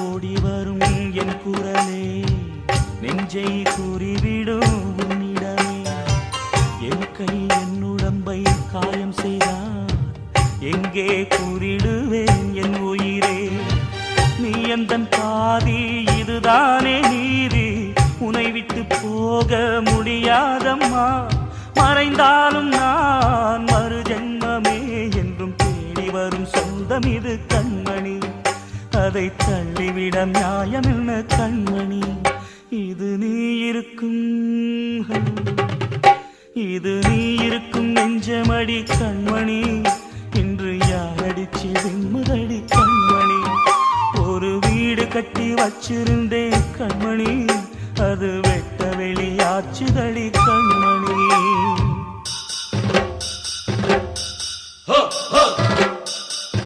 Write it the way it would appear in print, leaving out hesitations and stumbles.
ஓடி வரும் என் குரலே நெஞ்சை கூறிவிடும் உன்னிடமே. என் கை என் உடம்பை காயம் செய்தார் எங்கே கூறிடுவேன் என் உயிரே. நீ எந்தன் பாதி இதுதானே நீதி, உன்னை விட்டு போக முடியாதம்மா. மறைந்தாலும் நான் மறு ஜென்மமே என்றும் தேடி வரும் சொந்தம் இது கண்மணி. அதை தள்ளிவிட நியாயம் என்ன கண்மணி. இது நீ இருக்கும் நெஞ்சமடி கண்மணி. இன்று யாரடிச்சு விம்முதடி கண்மணி. ஒரு வீடு கட்டி வச்சிருந்தேன் கண்மணி, அது வெட்ட வெளியாச்சுதடி